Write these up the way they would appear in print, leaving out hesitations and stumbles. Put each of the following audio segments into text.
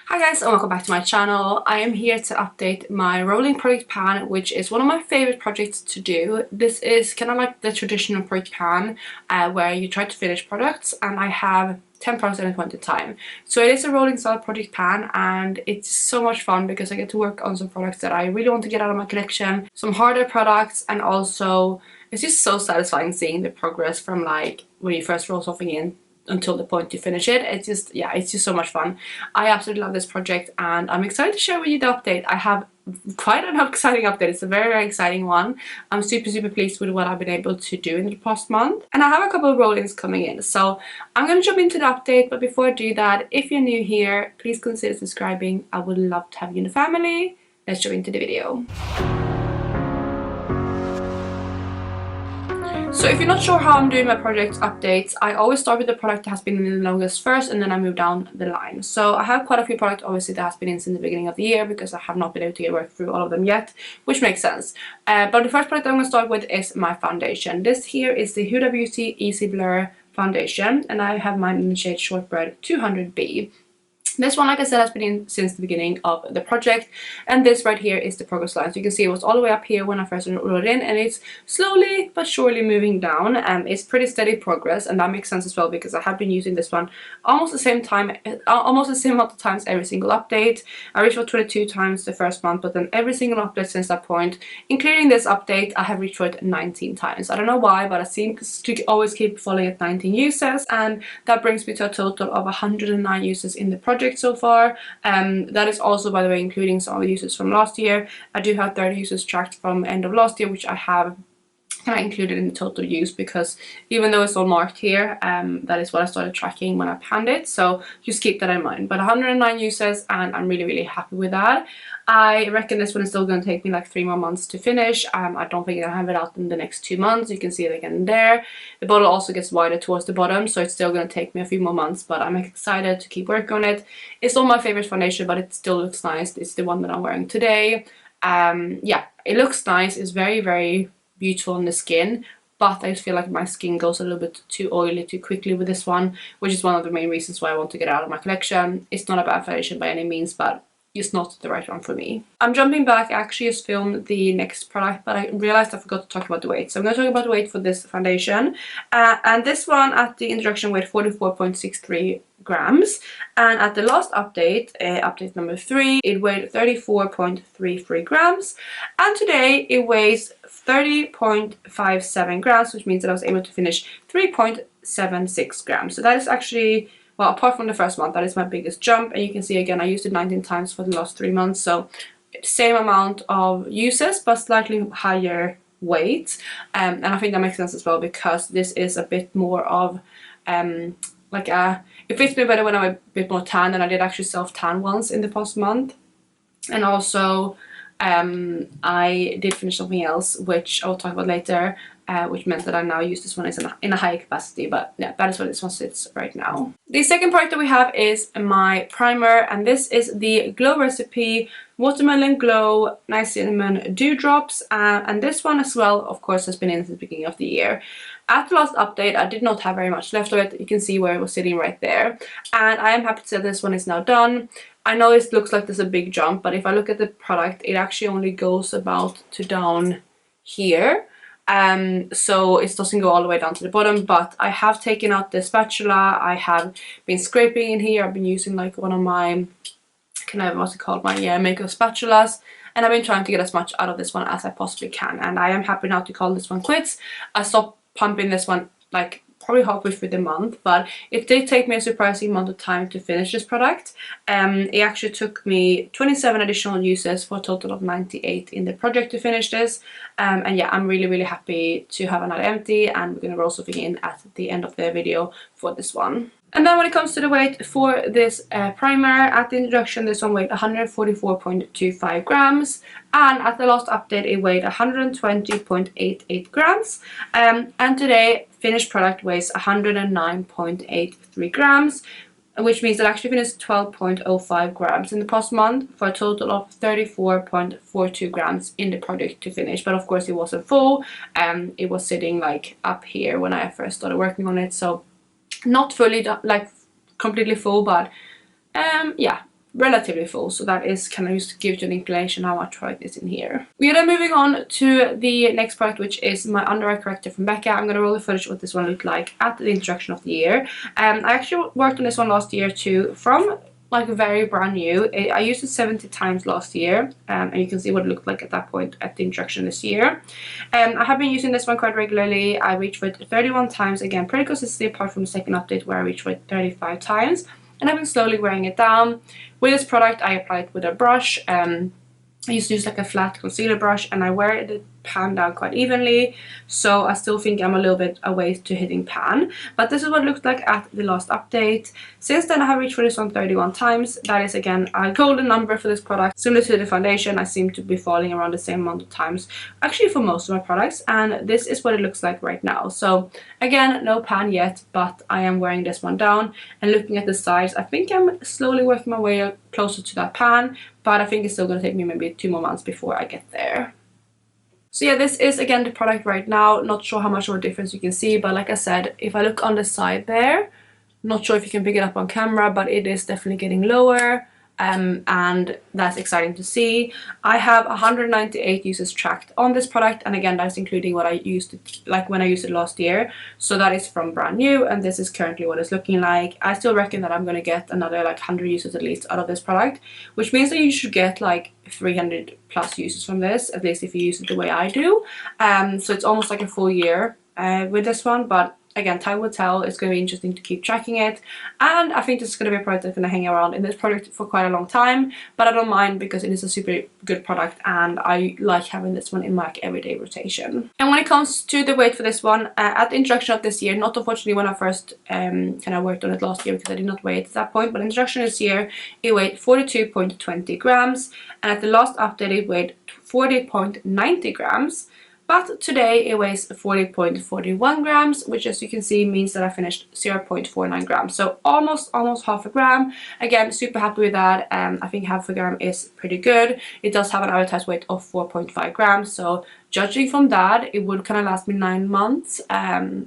Hi guys, and welcome back to my channel. I am here to update my rolling project pan, which is one of my favorite projects to do. This is kind of like the traditional project pan where you try to finish products, and I have 10 products at a point in time. So it is a rolling style project pan, and it's so much fun because I get to work on some products that I really want to get out of my collection, some harder products, and also it's just so satisfying seeing the progress from like when you first roll something in until the point you finish it. It's just so much fun. I absolutely love this project, and I'm excited to share with you the update. I have quite an exciting update. It's a very exciting one. I'm super pleased with what I've been able to do in the past month, and I have a couple of roll-ins coming in, so I'm gonna jump into the update. But before I do that, if you're new here, please consider subscribing. I would love to have you in the family. Let's jump into the video. So if you're not sure how I'm doing my project updates, I always start with the product that has been in the longest first, and then I move down the line. So I have quite a few products obviously that has been in since the beginning of the year because I have not been able to work through all of them yet, which makes sense. But the first product I'm going to start with is my foundation. This here is the Huda Beauty Easy Blur foundation, and I have mine in the shade Shortbread 200B. This one, like I said, has been in since the beginning of the project, and this right here is the progress line. So you can see it was all the way up here when I first wrote it in, and it's slowly but surely moving down. It's pretty steady progress, and that makes sense as well because I have been using this one almost the same amount of times every single update. I reached for 22 times the first month, but then every single update since that point, including this update, I have reached for it 19 times. I don't know why, but I seem to always keep falling at 19 uses, and that brings me to a total of 109 uses in the project so far. That is also, by the way, including some of the uses from last year. I do have 30 uses tracked from end of last year, which I have kind of included in the total use because even though it's all marked here, that is what I started tracking when I panned it, so just keep that in mind. But 109 uses, and I'm really happy with that. I reckon this one is still going to take me like 3 more months to finish. I don't think I'll have it out in the next 2 months. You can see it again there. The bottle also gets wider towards the bottom, so it's still going to take me a few more months, but I'm excited to keep working on it. It's not my favorite foundation, but it still looks nice. It's the one that I'm wearing today. Yeah, it looks nice. It's very beautiful on the skin, but I just feel like my skin goes a little bit too oily too quickly with this one, which is one of the main reasons why I want to get it out of my collection. It's not a bad foundation by any means, but it's not the right one for me. I'm jumping back. I actually just filmed the next product, but I realized I forgot to talk about the weight. So I'm going to talk about the weight for this foundation. And this one at the introduction weighed 44.63 grams. And at the last update, update number 3, it weighed 34.33 grams. And today it weighs 30.57 grams, which means that I was able to finish 3.76 grams. So that is actually, well, apart from the first month, that is my biggest jump. And you can see again, I used it 19 times for the last 3 months. So same amount of uses, but slightly higher weight. And I think that makes sense as well because this is a bit more of it fits me better when I'm a bit more tan, and I did actually self-tan once in the past month. And also I did finish something else, which I'll talk about later, which meant that I now use this one in a high capacity, but yeah, that is where this one sits right now. The second product that we have is my primer, and this is the Glow Recipe Watermelon Glow Niacinamide Dewdrops, and this one as well, of course, has been in since the beginning of the year. At the last update, I did not have very much left of it. You can see where it was sitting right there, and I am happy to say this one is now done. I know it looks like there's a big jump, but if I look at the product, it actually only goes about to down here. So it doesn't go all the way down to the bottom, but I have taken out the spatula. I have been scraping in here. I've been using like one of my, what's it called, my makeup spatulas, and I've been trying to get as much out of this one as I possibly can, and I am happy now to call this one quits. I stopped pumping this one like probably halfway through the month, but it did take me a surprising amount of time to finish this product. It actually took me 27 additional uses for a total of 98 in the project to finish this. And yeah, I'm really happy to have another empty, and we're gonna roll something in at the end of the video for this one. And then when it comes to the weight for this primer, at the introduction this one weighed 144.25 grams, and at the last update it weighed 120.88 grams, and today finished product weighs 109.83 grams, which means that I actually finished 12.05 grams in the past month for a total of 34.42 grams in the project to finish. But of course it wasn't full, it was sitting like up here when I first started working on it, so not fully like completely full, but yeah, relatively full, so that is kind of just to give you an inclination how much product is in here. We are then moving on to the next product, which is my under eye corrector from Becca. I'm going to roll the footage of what this one looked like at the introduction of the year. I actually worked on this one last year too, from like very brand new. I used it 70 times last year, and you can see what it looked like at that point at the introduction this year. I have been using this one quite regularly. I reached for it 31 times, again pretty consistently, apart from the second update where I reached for it 35 times. And I've been slowly wearing it down. With this product, I apply it with a brush. I used to use like a flat concealer brush, and I wear the pan down quite evenly, so I still think I'm a little bit away to hitting pan. But this is what it looked like at the last update. Since then I have reached for this one 31 times. That is again a golden number for this product. Similar to the foundation, I seem to be falling around the same amount of times actually for most of my products, and this is what it looks like right now. So again, no pan yet, but I am wearing this one down, and looking at the size, I think I'm slowly working my way closer to that pan, but I think it's still going to take me maybe 2 more months before I get there. So yeah, this is again the product right now. Not sure how much of a difference you can see, but like I said, if I look on the side there, not sure if you can pick it up on camera, but it is definitely getting lower. And that's exciting to see. I have 198 uses tracked on this product, and again that's including what I used it, like when I used it last year. So that is from brand new, and this is currently what it's looking like. I still reckon that I'm going to get another like 100 uses at least out of this product, which means that you should get like 300 plus uses from this, at least if you use it the way I do. So it's almost like a full year with this one, but again, time will tell. It's going to be interesting to keep tracking it, and I think this is going to be a product that's going to hang around in this product for quite a long time, but I don't mind because it is a super good product and I like having this one in my everyday rotation. And when it comes to the weight for this one, at the introduction of this year, not unfortunately when I first kind of worked on it last year because I did not weigh it at that point, but introduction this year it weighed 42.20 grams, and at the last update it weighed 40.90 grams. But today it weighs 40.41 grams, which as you can see means that I finished 0.49 grams. So almost half a gram. Again, super happy with that. I think half a gram is pretty good. It does have an advertised weight of 4.5 grams. So judging from that, it would kind of last me 9 months,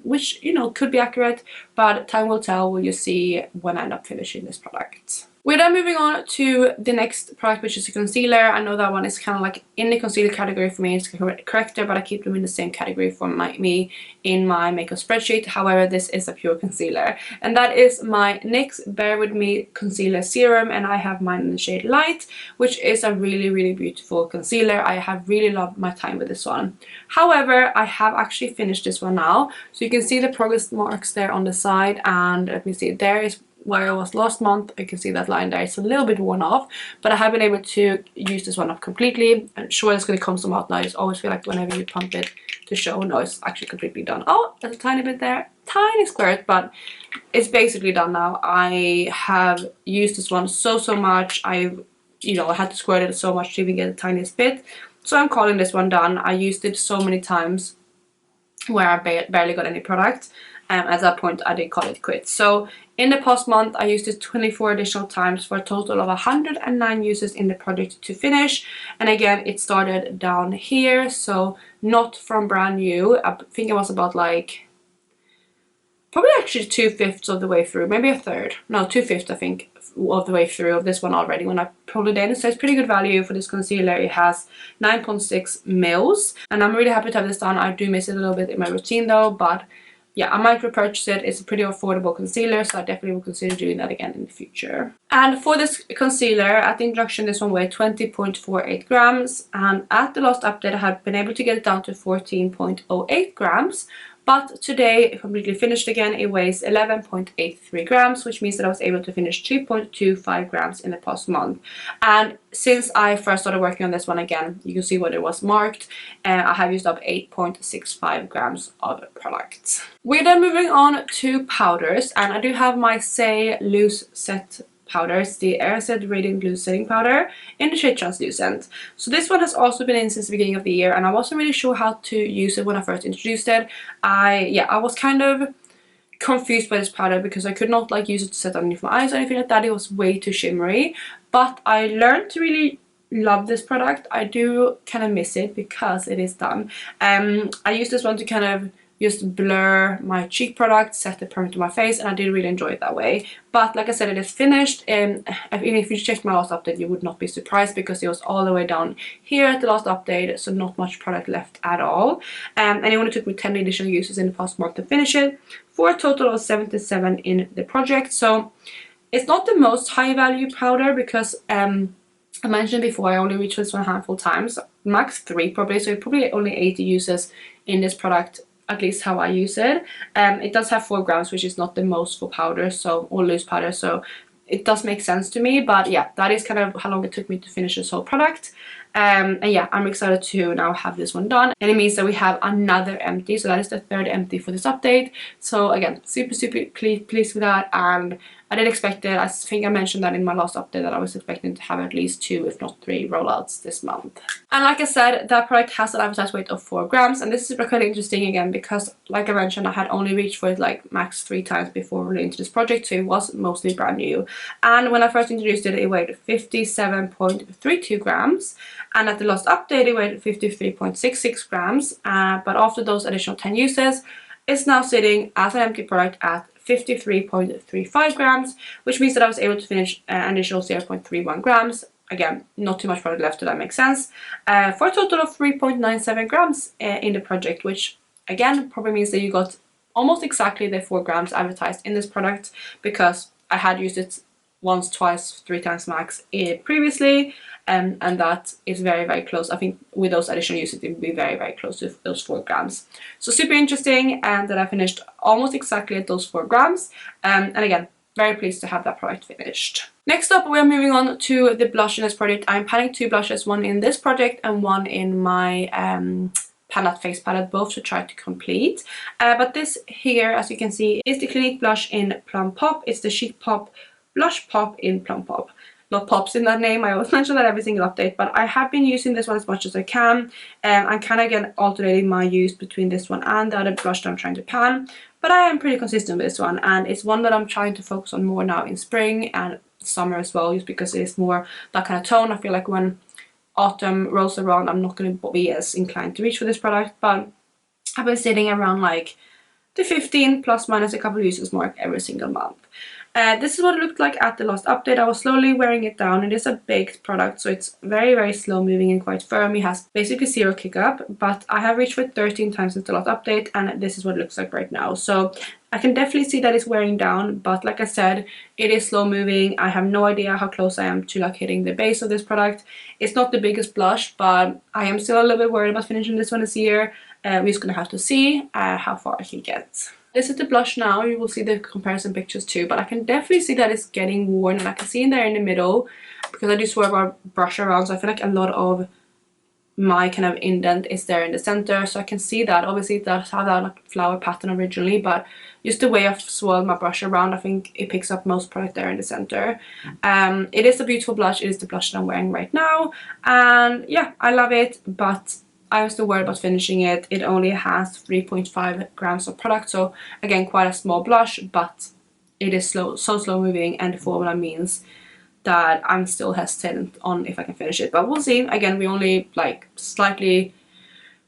which, you know, could be accurate. But time will tell. We'll just see when I end up finishing this product. We're then moving on to the next product, which is a concealer. I know that one is kind of like in the concealer category for me. It's a corrector, but I keep them in the same category for me in my makeup spreadsheet. However, this is a pure concealer, and that is my NYX Bear With Me Concealer Serum, and I have mine in the shade Light, which is a really beautiful concealer. I have really loved my time with this one. However, I have actually finished this one now, so you can see the progress marks there on the side, and let me see, there is where I was last month. You can see that line there. It's a little bit worn off, but I have been able to use this one up completely. I'm sure it's going to come some out now. I just always feel like whenever you pump it to show, no, it's actually completely done. Oh, there's a tiny bit there, tiny squirt, but it's basically done now. I have used this one so much. I had to squirt it so much to even get the tiniest bit. So I'm calling this one done. I used it so many times where I barely got any product. At that point I did call it quits. So in the past month I used it 24 additional times for a total of 109 uses in the project to finish. And again, it started down here, so not from brand new. I think it was about like probably actually 2/5 of the way through, maybe a third, no, 2/5 I think of the way through of this one already when I pulled it in. So it's pretty good value for this concealer. It has 9.6 mils, and I'm really happy to have this done. I do miss it a little bit in my routine though, but yeah, I might repurchase it. It's a pretty affordable concealer, so I definitely will consider doing that again in the future. And for this concealer, at the introduction, this one weighed 20.48 grams, and at the last update I had been able to get it down to 14.08 grams. But today, completely finished again, it weighs 11.83 grams, which means that I was able to finish 2.25 grams in the past month. And since I first started working on this one again, you can see what it was marked, and I have used up 8.65 grams of product. We're then moving on to powders, and I do have my Say Loose Set powders, the Airset Radiant Glue Setting Powder in the shade Translucent. So this one has also been in since the beginning of the year, and I wasn't really sure how to use it when I first introduced it. I was kind of confused by this powder because I could not like use it to set underneath my eyes or anything like that. It was way too shimmery, but I learned to really love this product. I do kind of miss it because it is done. I use this one to kind of just blur my cheek product, set the perm to my face, and I did really enjoy it that way. But like I said, it is finished, and if you checked my last update, you would not be surprised because it was all the way down here at the last update, so not much product left at all. And it only took me 10 additional uses in the past month to finish it, for a total of 77 in the project. So it's not the most high value powder because I mentioned before I only reached this one a handful of times, max 3 probably, so probably only 80 uses in this product, at least how I use it. It does have 4 grams, which is not the most for powder, so, or loose powder, so it does make sense to me. But yeah, that is kind of how long it took me to finish this whole product. And yeah, I'm excited to now have this one done, and it means that we have another empty, so that is the 3rd empty for this update. So again, super pleased with that, and I did expect it. I think I mentioned that in my last update that I was expecting to have at least 2 if not 3 rollouts this month. And like I said, that product has an advertised weight of 4 grams, and this is quite interesting again because, like I mentioned, I had only reached for it like max 3 times before rolling into this project, so it was mostly brand new. And when I first introduced it, it weighed 57.32 grams, and at the last update it weighed 53.66 grams, but after those additional 10 uses, it's now sitting as an empty product at 53.35 grams, which means that I was able to finish an additional 0.31 grams. Again, not too much product left, so that makes sense. For a total of 3.97 grams in the project, which again probably means that you got almost exactly the 4 grams advertised in this product, because I had used it once, twice, 3 times max previously, and that is very close. I think with those additional uses it would be very close to those 4 grams. So super interesting, and that I finished almost exactly at those 4 grams, and again, very pleased to have that product finished. Next up, we are moving on to the blush in this project. I'm planning 2 blushes, one in this project and one in my palette, face palette, both to try to complete. But this here, as you can see, is the Clinique blush in Plum Pop. It's the Chic Pop Blush Pop in Plum Pop. Not pops in that name, I always mention that every single update, but I have been using this one as much as I can. I'm kind of again alternating my use between this one and the other blush that I'm trying to pan, but I am pretty consistent with this one, and it's one that I'm trying to focus on more now in spring and summer as well, just because it is more that kind of tone. I feel like when autumn rolls around, I'm not going to be as inclined to reach for this product, but I've been sitting around like the 15 plus minus a couple of uses mark every single month. This is what it looked like at the last update. I was slowly wearing it down. It is a baked product, so it's very slow moving and quite firm. It has basically 0 kick up, but I have reached for it 13 times since the last update, and this is what it looks like right now. So I can definitely see that it's wearing down, but like I said, it is slow moving. I have no idea how close I am to like hitting the base of this product. It's not the biggest blush, but I am still a little bit worried about finishing this one this year. We're just gonna have to see how far I can get. This is the blush now. You will see the comparison pictures too, but I can definitely see that it's getting worn, and I can see in there in the middle, because I do swerve my brush around, so I feel like a lot of my kind of indent is there in the center, so I can see that. Obviously it does have that like flower pattern originally, but just the way I've swirled my brush around, I think it picks up most product there in the center. It is a beautiful blush. It is the blush that I'm wearing right now, and yeah, I love it, but I'm still worried about finishing it. It only has 3.5 grams of product, so again quite a small blush, but it is so slow moving, and the formula means that I'm still hesitant on if I can finish it, but we'll see. Again, we only like slightly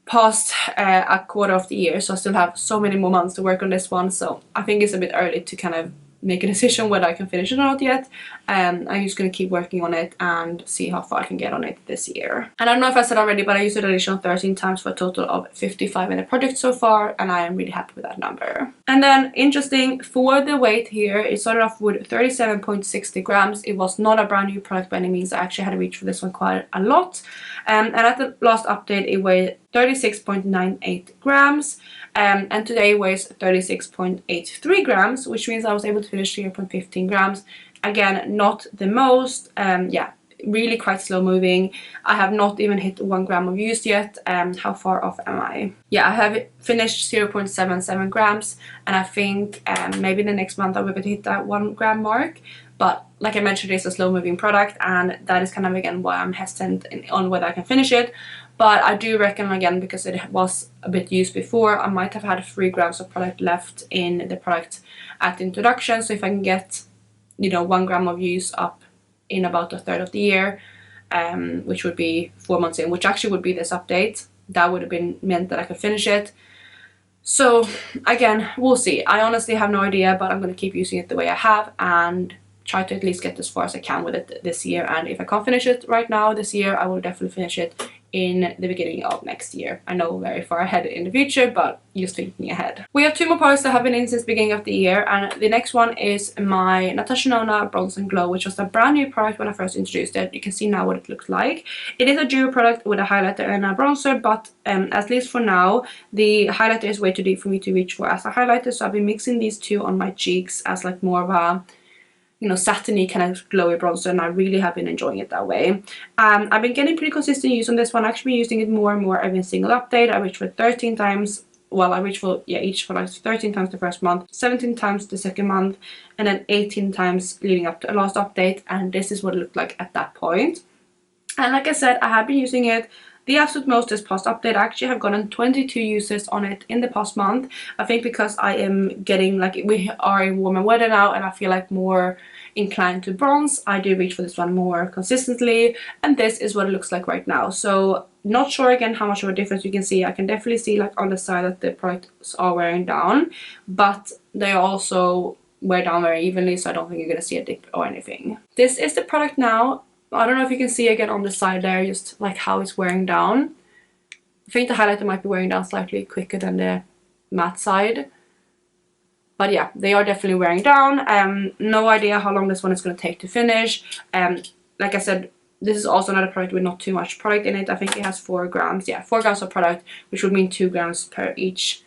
past a quarter of the year, so I still have so many more months to work on this one, so I think it's a bit early to kind of make a decision whether I can finish it or not yet. I'm just going to keep working on it and see how far I can get on it this year. And I don't know if I said already, but I used it additional 13 times for a total of 55 in the project so far, and I am really happy with that number. And then interesting, for the weight here, it started off with 37.60 grams. It was not a brand new product by any means. I actually had to reach for this one quite a lot. And at the last update it weighed 36.98 grams. And today weighs 36.83 grams, which means I was able to finish 0.15 grams. Again, not the most. Yeah, really quite slow moving. I have not even hit 1 gram of use yet. How far off am I? Yeah, I have finished 0.77 grams, and I think maybe the next month I'll be able to hit that 1 gram mark. But like I mentioned, it's a slow moving product, and that is kind of again why I'm hesitant on whether I can finish it. But I do reckon, again, because it was a bit used before, I might have had 3 grams of product left in the product at the introduction. So if I can get, you know, 1 gram of use up in about a third of the year, which would be 4 months in, which actually would be this update, that would have been meant that I could finish it. So again, we'll see. I honestly have no idea, but I'm going to keep using it the way I have and try to at least get as far as I can with it this year. And if I can't finish it right now this year, I will definitely finish it in the beginning of next year. I know very far ahead in the future, but just thinking ahead. We have 2 more products that have been in since the beginning of the year, and the next one is my Natasha Denona Bronze and Glow, which was a brand new product when I first introduced it. You can see now what it looks like. It is a duo product with a highlighter and a bronzer, but at least for now, the highlighter is way too deep for me to reach for as a highlighter, so I've been mixing these two on my cheeks as like more of a, you know, satiny kind of glowy bronzer, and I really have been enjoying it that way. I've been getting pretty consistent use on this one. I've actually been using it more and more every single update. I reached for 13 times. Well, I reached for, yeah, each for like 13 times the first month, 17 times the second month, and then 18 times leading up to a last update, and this is what it looked like at that point. And like I said, I have been using it the absolute most this past update. I actually have gotten 22 uses on it in the past month. I think because I am getting, like, we are in warmer weather now and I feel like more inclined to bronze. I do reach for this one more consistently, and this is what it looks like right now. So not sure again how much of a difference you can see. I can definitely see like on the side that the products are wearing down, but they also wear down very evenly, so I don't think you're gonna see a dip or anything. This is the product now. I don't know if you can see again on the side there, just like how it's wearing down. I think the highlighter might be wearing down slightly quicker than the matte side. But yeah, they are definitely wearing down. No idea how long this one is going to take to finish. Like I said, this is also another product with not too much product in it. I think it has 4 grams. Yeah, 4 grams of product, which would mean 2 grams per each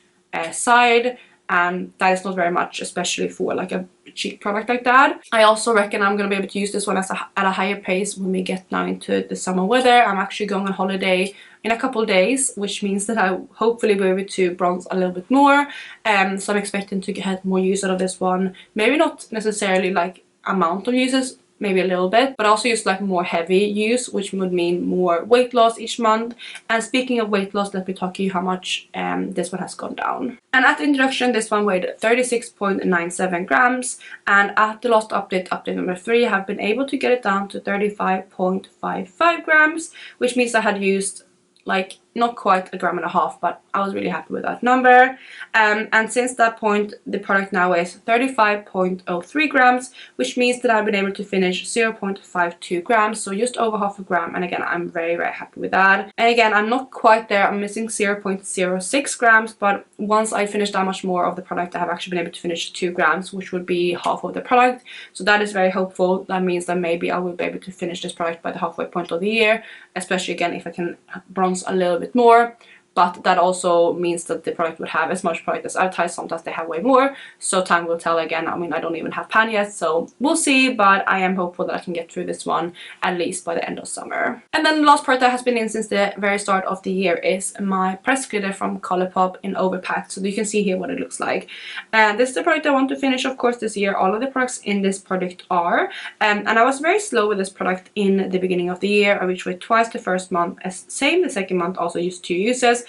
side. And that is not very much, especially for like a cheap product like that. I also reckon I'm going to be able to use this one at a higher pace when we get now into the summer weather. I'm actually going on holiday in a couple of days, which means that I hopefully will be able to bronze a little bit more. So I'm expecting to get more use out of this one. Maybe not necessarily like amount of uses, maybe a little bit, but also use like more heavy use, which would mean more weight loss each month. And speaking of weight loss, let me talk to you how much this one has gone down. And at the introduction, this one weighed 36.97 grams, and at the last update, update number 3, I have been able to get it down to 35.55 grams, which means I had used like not quite 1.5 grams, but I was really happy with that number. And since that point, the product now weighs 35.03 grams, which means that I've been able to finish 0.52 grams, so just over 0.5 gram. And again, I'm very, very happy with that. And again, I'm not quite there. I'm missing 0.06 grams, but once I finish that much more of the product, I have actually been able to finish 2 grams, which would be half of the product. So that is very hopeful. That means that maybe I will be able to finish this product by the halfway point of the year, especially again if I can bronze a little bit more. But that also means that the product would have as much product as advertised. Sometimes they have way more, so time will tell again. I mean, I don't even have pan yet, so we'll see, but I am hopeful that I can get through this one at least by the end of summer. And then the last product that has been in since the very start of the year is my pressed glitter from Colourpop in Overpacked. So you can see here what it looks like. And this is the product I want to finish, of course, this year. All of the products in this project are. And I was very slow with this product in the beginning of the year. I reached for it twice the first month, same the second month, also used 2 uses.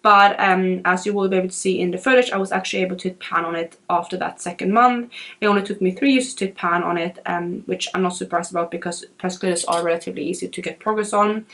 But as you will be able to see in the footage, I was actually able to hit pan on it after that second month. It only took me 3 uses to hit pan on it, which I'm not surprised about because pressed glitters are relatively easy to get progress on.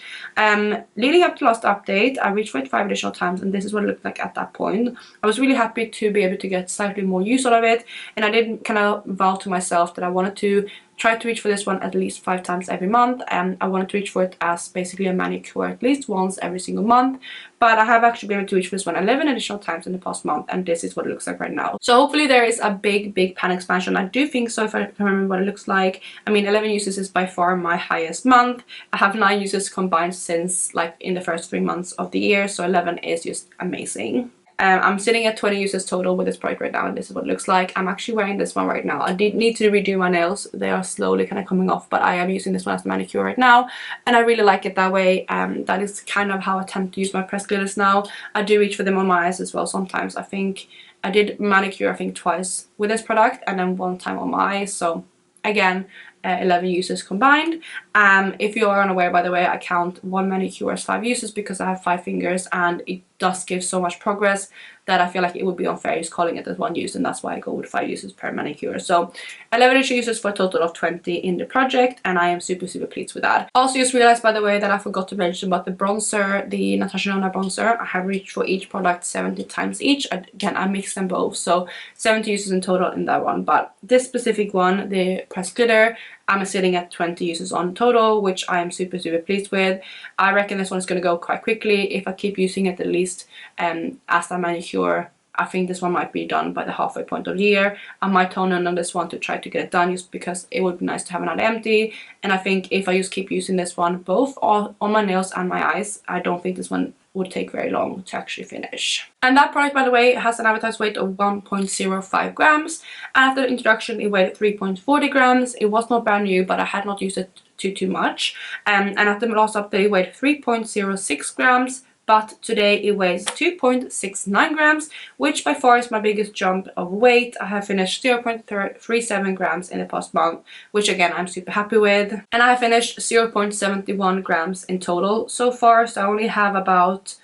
Leading up to last update, I reached for it 5 additional times, and this is what it looked like at that point. I was really happy to be able to get slightly more use out of it, and I did kind of vow to myself that I wanted to try to reach for this one at least 5 times every month, and I wanted to reach for it as basically a manicure at least once every single month. But I have actually been able to reach for this one 11 additional times in the past month, and this is what it looks like right now. So hopefully there is a big pan expansion. I do think so, if I can remember what it looks like. I mean, 11 uses is by far my highest month. I have 9 uses combined since like in the first 3 months of the year, so 11 is just amazing. I'm sitting at 20 uses total with this product right now, and this is what it looks like. I'm actually wearing this one right now. I did need to redo my nails. They are slowly kind of coming off, but I am using this one as the manicure right now, and I really like it that way. That is kind of how I tend to use my pressed glitters now. I do reach for them on my eyes as well sometimes. I think I did manicure, I think, twice with this product, and then 1 time on my eyes. So again, 11 uses combined. If you are unaware, by the way, I count one manicure as 5 uses because I have 5 fingers, and it does give so much progress that I feel like it would be unfair just calling it as 1 use, and that's why I go with 5 uses per manicure. So 11 uses for a total of 20 in the project, and I am super pleased with that. Also just realized, by the way, that I forgot to mention about the bronzer, the Natasha Denona bronzer. I have reached for each product 70 times each. Again, I mixed them both, so 70 uses in total in that one. But this specific one, the pressed glitter, I'm sitting at 20 uses on total, which I am super pleased with. I reckon this one's going to go quite quickly if I keep using it, at least as a manicure. I think this one might be done by the halfway point of the year. I might tone in on this one to try to get it done, just because it would be nice to have another empty. And I think if I just keep using this one both on my nails and my eyes, I don't think this one would take very long to actually finish. And that product, by the way, has an advertised weight of 1.05 grams. After the introduction, it weighed 3.40 grams. It was not brand new, but I had not used it too much. And at the last update, it weighed 3.06 grams. But today it weighs 2.69 grams, which by far is my biggest jump of weight. I have finished 0.37 grams in the past month, which again I'm super happy with. And I have finished 0.71 grams in total so far, so I only have about,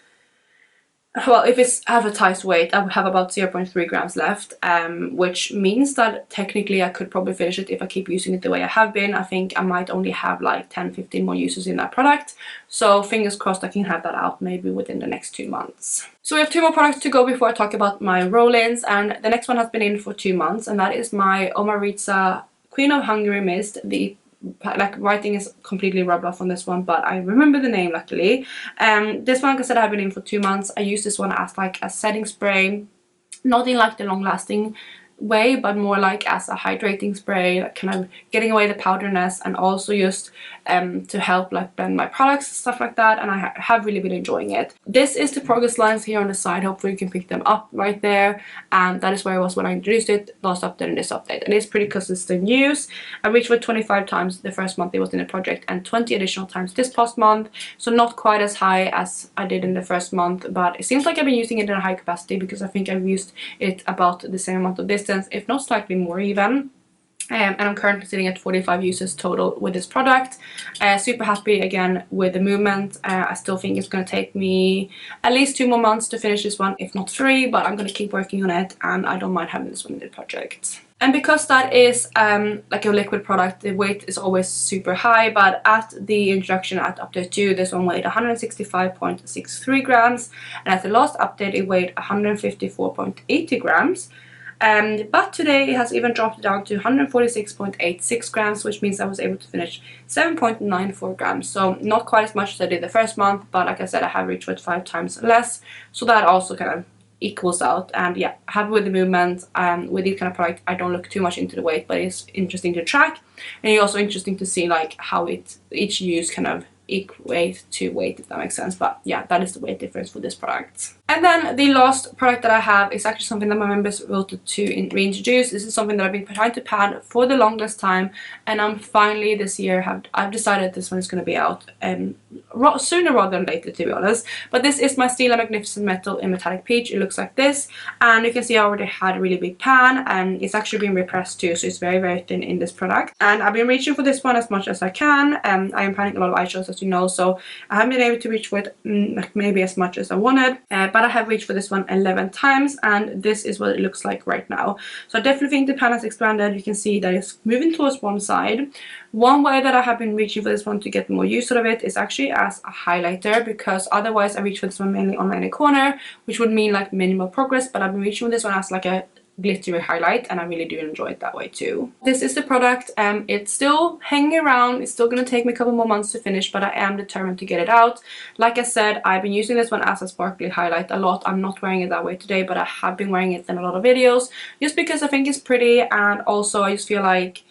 well, if it's advertised weight, I would have about 0.3 grams left, which means that technically I could probably finish it if I keep using it the way I have been. I think I might only have like 10-15 more uses in that product, so fingers crossed I can have that out maybe within the next 2 months. So we have 2 more products to go before I talk about my roll-ins, and the next one has been in for 2 months, and that is my Omaritza Queen of Hungary Mist. The writing is completely rubbed off on this one, but I remember the name luckily. This one, like I said, I've been in for 2 months. I use this one as like a setting spray, not in like the long lasting way, but more like as a hydrating spray, like kind of getting away the powderiness, and also just to help like blend my products and stuff like that. And I have really been enjoying it. This is the progress lines here on the side. Hopefully you can pick them up right there, and that is where I was when I introduced it, last update and this update. And it's pretty consistent use. I reached for 25 times the first month it was in the project, and 20 additional times this past month, so not quite as high as I did in the first month, but it seems like I've been using it in a high capacity, because I think I've used it about the same amount of distance, if not slightly more even. And I'm currently sitting at 45 uses total with this product. Super happy again with the movement. I still think it's going to take me at least 2 more months to finish this one, if not 3, but I'm going to keep working on it, and I don't mind having this one in the project. And because that is like a liquid product, the weight is always super high, but at the introduction at update 2, this one weighed 165.63 grams, and at the last update it weighed 154.80 grams. But today it has even dropped down to 146.86 grams, which means I was able to finish 7.94 grams. So not quite as much as I did the first month, but like I said, I have reached for 5 times less, so that also kind of equals out. And yeah, happy with the movement. With this kind of product, I don't look too much into the weight, but it's interesting to track, and it's also interesting to see like how each use kind of equate to weight, if that makes sense. But yeah, that is the weight difference for this product. And then the last product that I have is actually something that my members voted to reintroduce. This is something that I've been trying to pad for the longest time, and I'm finally this year I've decided this one is going to be out sooner rather than later, to be honest. But this is my Stila Magnificent Metal in Metallic Peach. It looks like this, and you can see I already had a really big pan, and it's actually been repressed too, so it's very thin in this product. And I've been reaching for this one as much as I can. I am planning a lot of eyeshadows, as you know, so I haven't been able to reach for it maybe as much as I wanted, but I have reached for this one 11 times, and this is what it looks like right now. So I definitely think the pan has expanded. You can see that it's moving towards one side. One way that I have been reaching for this one to get more use out of it is actually as a highlighter, because otherwise I reach for this one mainly on my inner corner, which would mean like minimal progress, but I've been reaching for this one as like a glittery highlight, and I really do enjoy it that way too. This is the product. It's still hanging around. It's still going to take me a couple more months to finish, but I am determined to get it out. Like I said, I've been using this one as a sparkly highlight a lot. I'm not wearing it that way today, but I have been wearing it in a lot of videos just because I think it's pretty, and also I just feel like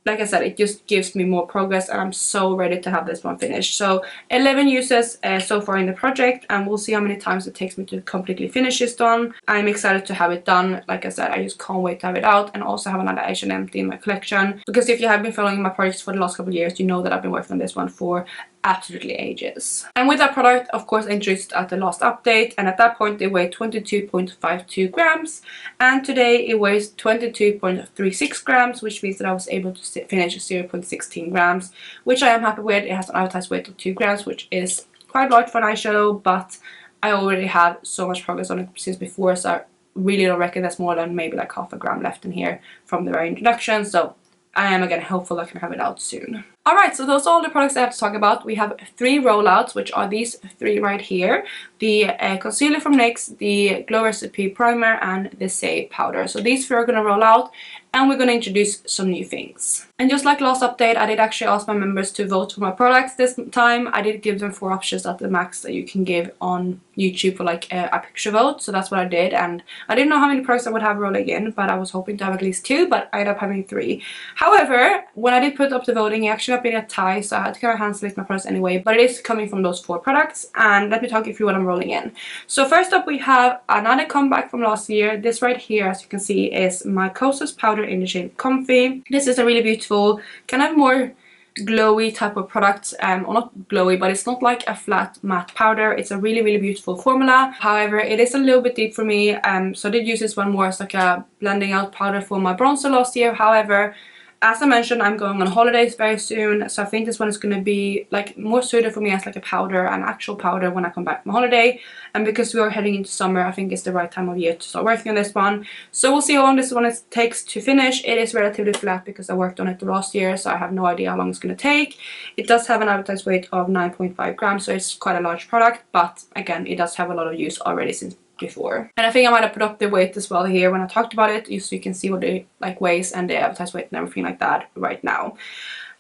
I said, it just gives me more progress, and I'm so ready to have this one finished. So 11 uses so far in the project, and we'll see how many times it takes me to completely finish this one. I'm excited to have it done. Like I said, I just can't wait to have it out, and also have another eyeshadow empty in my collection, because if you have been following my projects for the last couple of years, you know that I've been working on this one for absolutely ages. And with that product, of course, I introduced it at the last update, and at that point it weighed 22.52 grams, and today it weighs 22.36 grams, which means that I was able to finish 0.16 grams, which I am happy with. It has an advertised weight of 2 grams, which is quite large for an eyeshadow, but I already have so much progress on it since before, so I really don't reckon there's more than maybe like half a gram left in here from the very introduction. So I am again hopeful I can have it out soon. Alright, so those are all the products I have to talk about. We have 3 rollouts, which are these 3 right here. The concealer from NYX, the Glow Recipe primer, and the Say powder. So these 3 are going to roll out, and we're going to introduce some new things. And just like last update, I did actually ask my members to vote for my products this time. I did give them 4 options at the max that you can give on YouTube for like a picture vote. So that's what I did, and I didn't know how many products I would have rolling in, but I was hoping to have at least 2, but I ended up having 3. However, when I did put up the voting, it actually up in a tie, so I had to kind of hand select my products anyway, but it is coming from those 4 products, and let me talk you through what I'm rolling in. So first up, we have another comeback from last year. This right here, as you can see, is my Kosas powder in the shade Comfy. This is a really beautiful, kind of more glowy type of product, or not glowy, but it's not like a flat matte powder. It's a really beautiful formula. However, it is a little bit deep for me, so I did use this one more as like a blending out powder for my bronzer last year. However, as I mentioned, I'm going on holidays very soon, so I think this one is going to be like more suited for me as like a powder, an actual powder, when I come back from holiday. And because we are heading into summer, I think it's the right time of year to start working on this one. So we'll see how long this one takes to finish. It is relatively flat because I worked on it last year, so I have no idea how long it's going to take. It does have an advertised weight of 9.5 grams, so it's quite a large product, but again, it does have a lot of use already since before. And I think I might have put up the weight as well here when I talked about it, just so you can see what it like weighs and the advertised weight and everything like that right now.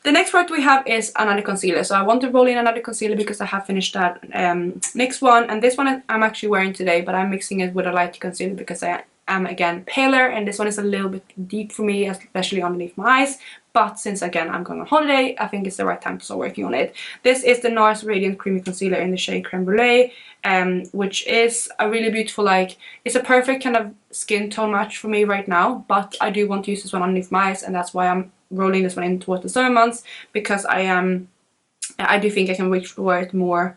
The next product we have is another concealer. So I want to roll in another concealer because I have finished that next one, and this one I'm actually wearing today, but I'm mixing it with a light concealer because I am again paler, and this one is a little bit deep for me, especially underneath my eyes. But since again I'm going on holiday, I think it's the right time to start working on it. This is the NARS Radiant Creamy Concealer in the shade Creme Brulee, which is a really beautiful, like, it's a perfect kind of skin tone match for me right now. But I do want to use this one underneath my eyes, and that's why I'm rolling this one in towards the summer months, because I do think I can reach for it more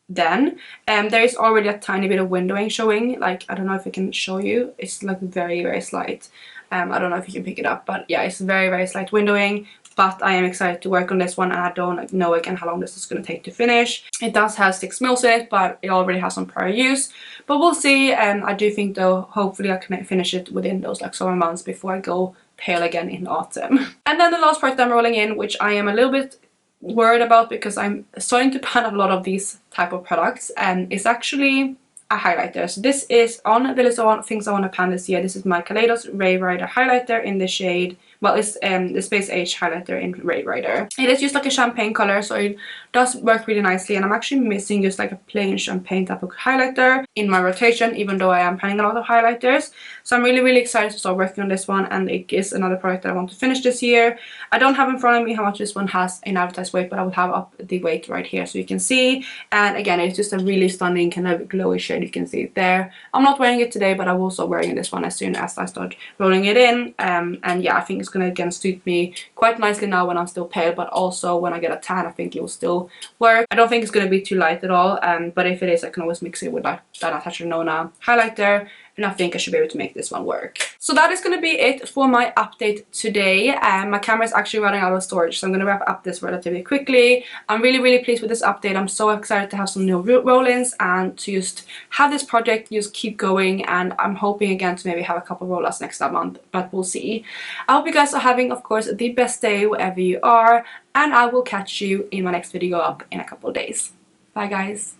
then. There is already a tiny bit of windowing showing, like, I don't know if I can show you, it's like very slight. I don't know if you can pick it up, but yeah, it's very slight windowing. But I am excited to work on this one, and I don't know again how long this is going to take to finish. It does have 6 mils in it, but it already has some prior use. But we'll see. I do think though, hopefully I can finish it within those like summer months before I go pale again in autumn. And then the last product I'm rolling in, which I am a little bit worried about because I'm starting to pan a lot of these type of products, and it's actually a highlighter. So this is on the list of things I want to pan this year. This is my Kaleidos Ray Rider highlighter in the shade, well, it's the Space Age highlighter in Ray Rider. It is just like a champagne color, so it does work really nicely, and I'm actually missing just like a plain champagne type of highlighter in my rotation, even though I am panning a lot of highlighters. So I'm really excited to start working on this one, and it is another product that I want to finish this year. I don't have in front of me how much this one has in advertised weight, but I will have up the weight right here so you can see. And again, it's just a really stunning kind of glowy shade. You can see it there. I'm not wearing it today, but I will start wearing this one as soon as I start rolling it in. And yeah, I think it's gonna again suit me quite nicely now when I'm still pale, but also when I get a tan, I think it will still work. I don't think it's gonna be too light at all, but if it is, I can always mix it with like that Natasha Denona highlighter, and I think I should be able to make this one work. So that is going to be it for my update today. My camera is actually running out of storage, so I'm going to wrap up this relatively quickly. I'm really pleased with this update. I'm so excited to have some new roll-ins and to just have this project just keep going, and I'm hoping again to maybe have a couple rollouts next month, but we'll see. I hope you guys are having, of course, the best day wherever you are, and I will catch you in my next video up in a couple of days. Bye guys.